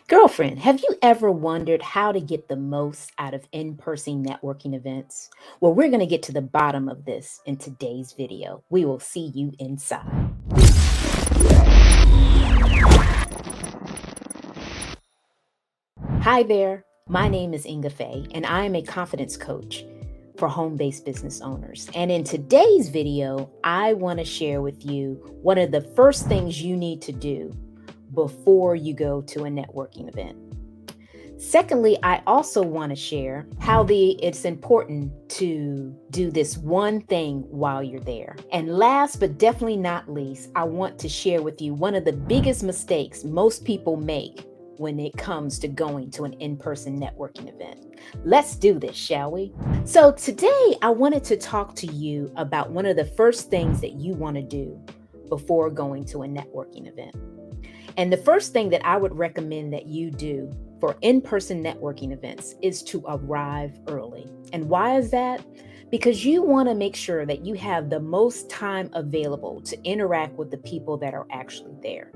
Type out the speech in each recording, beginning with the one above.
Girlfriend, have you ever wondered how to get the most out of in-person networking events? Well, we're going to get to the bottom of this in today's video. We will see you inside. Hi there. My name is Ingafay, and I am a confidence coach for home-based business owners. And in today's video, I want to share with you one of the first things you need to do before you go to a networking event. Secondly, I also want to share how it's important to do this one thing while you're there. And last but definitely not least, I want to share with you one of the biggest mistakes most people make when it comes to going to an in-person networking event. Let's do this, shall we? So today I wanted to talk to you about one of the first things that you want to do before going to a networking event. And the first thing that I would recommend that you do for in-person networking events is to arrive early. And why is that? Because you want to make sure that you have the most time available to interact with the people that are actually there.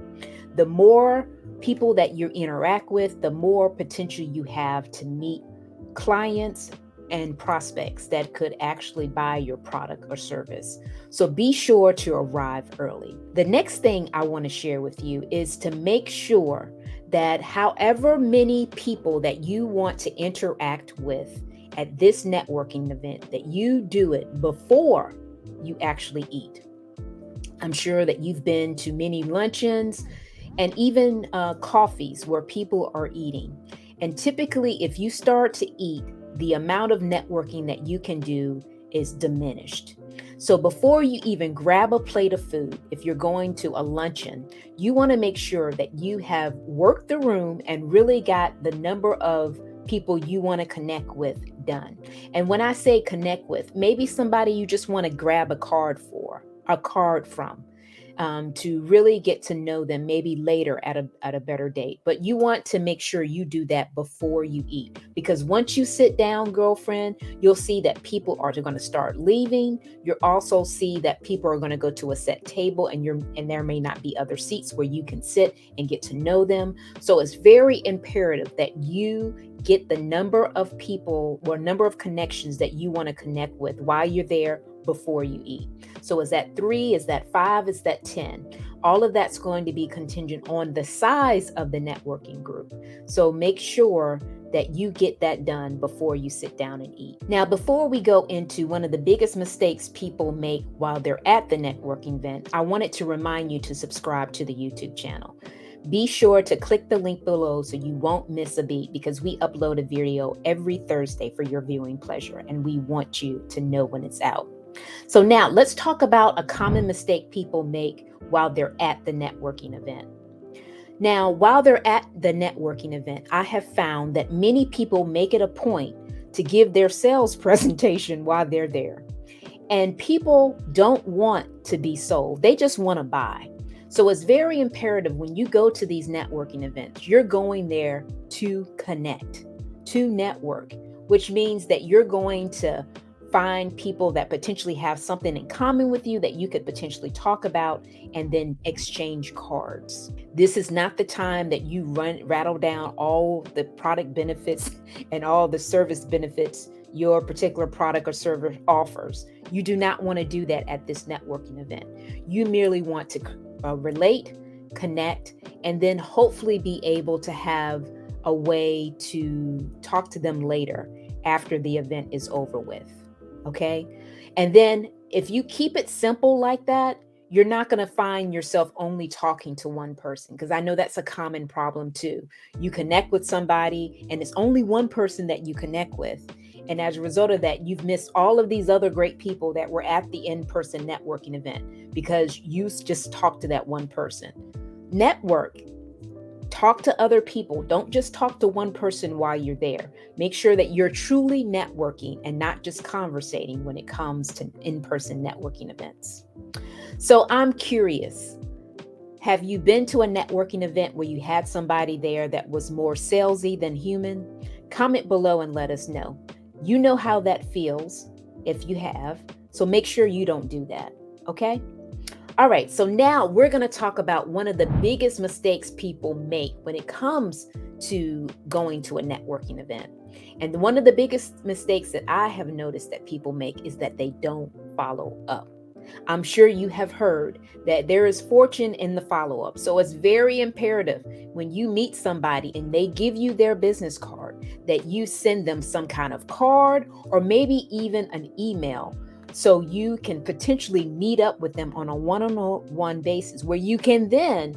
The more people that you interact with, the more potential you have to meet clients and prospects that could actually buy your product or service. So be sure to arrive early. The next thing I want to share with you is to make sure that however many people that you want to interact with at this networking event, that you do it before you actually eat. I'm sure that you've been to many luncheons and even coffees where people are eating. And typically, if you start to eat, the amount of networking that you can do is diminished. So before you even grab a plate of food, if you're going to a luncheon, you want to make sure that you have worked the room and really got the number of people you want to connect with done. And when I say connect with, maybe somebody you just want to grab a card from. To really get to know them maybe later at a better date. But you want to make sure you do that before you eat. Because once you sit down, girlfriend, you'll see that people are going to start leaving. You'll also see that people are going to go to a set table and there may not be other seats where you can sit and get to know them. So it's very imperative that you get the number of people or number of connections that you want to connect with while you're there before you eat. So is that 3? Is that 5? Is that 10? All of that's going to be contingent on the size of the networking group. So make sure that you get that done before you sit down and eat. Now, before we go into one of the biggest mistakes people make while they're at the networking event, I wanted to remind you to subscribe to the YouTube channel. Be sure to click the link below so you won't miss a beat, because we upload a video every Thursday for your viewing pleasure, and we want you to know when it's out. So now let's talk about a common mistake people make while they're at the networking event. Now, while they're at the networking event, I have found that many people make it a point to give their sales presentation while they're there. And people don't want to be sold. They just want to buy. So it's very imperative when you go to these networking events, you're going there to connect, to network, which means that you're going to find people that potentially have something in common with you that you could potentially talk about and then exchange cards. This is not the time that you rattle down all the product benefits and all the service benefits your particular product or service offers. You do not want to do that at this networking event. You merely want to relate, connect, and then hopefully be able to have a way to talk to them later after the event is over with. Okay. And then if you keep it simple like that, you're not going to find yourself only talking to one person, because I know that's a common problem too. You connect with somebody and it's only one person that you connect with. And as a result of that, you've missed all of these other great people that were at the in-person networking event because you just talked to that one person. Network. Talk to other people. Don't just talk to one person while you're there. Make sure that you're truly networking and not just conversating when it comes to in-person networking events. So I'm curious, have you been to a networking event where you had somebody there that was more salesy than human? Comment below and let us know. You know how that feels if you have. So make sure you don't do that. Okay? All right, so now we're going to talk about one of the biggest mistakes people make when it comes to going to a networking event. And one of the biggest mistakes that I have noticed that people make is that they don't follow up. I'm sure you have heard that there is fortune in the follow up. So it's very imperative when you meet somebody and they give you their business card that you send them some kind of card or maybe even an email, so you can potentially meet up with them on a one-on-one basis where you can then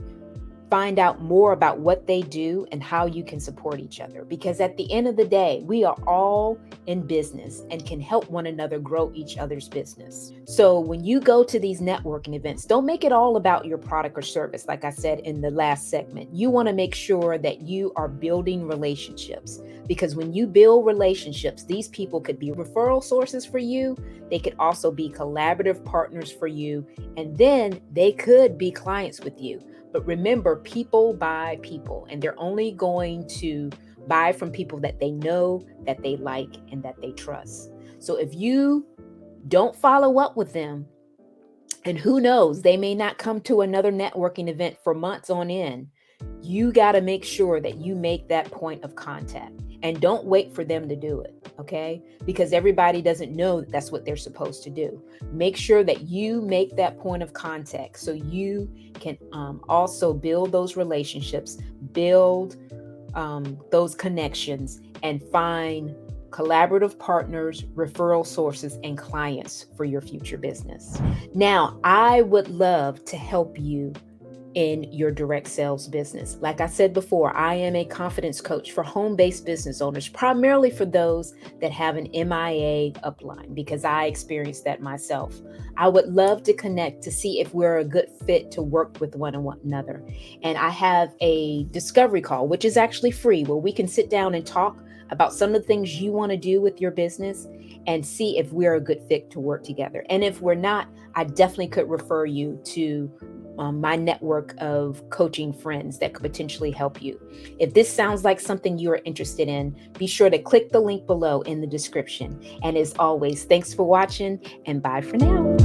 find out more about what they do and how you can support each other. Because at the end of the day, we are all in business and can help one another grow each other's business. So when you go to these networking events, don't make it all about your product or service. Like I said in the last segment, you want to make sure that you are building relationships, because when you build relationships, these people could be referral sources for you. They could also be collaborative partners for you, and then they could be clients with you. But remember, people buy people, and they're only going to buy from people that they know, that they like, and that they trust. So if you don't follow up with them, and who knows, they may not come to another networking event for months on end, you got to make sure that you make that point of contact and don't wait for them to do it, okay? Because everybody doesn't know that that's what they're supposed to do. Make sure that you make that point of contact so you can also build those relationships, build those connections, and find collaborative partners, referral sources, and clients for your future business. Now, I would love to help you in your direct sales business. Like I said before, I am a confidence coach for home-based business owners, primarily for those that have an MIA upline, because I experienced that myself. I would love to connect to see if we're a good fit to work with one another. And I have a discovery call, which is actually free, where we can sit down and talk about some of the things you want to do with your business and see if we're a good fit to work together. And if we're not, I definitely could refer you to my network of coaching friends that could potentially help you. If this sounds like something you are interested in, be sure to click the link below in the description. And as always, thanks for watching, and bye for now.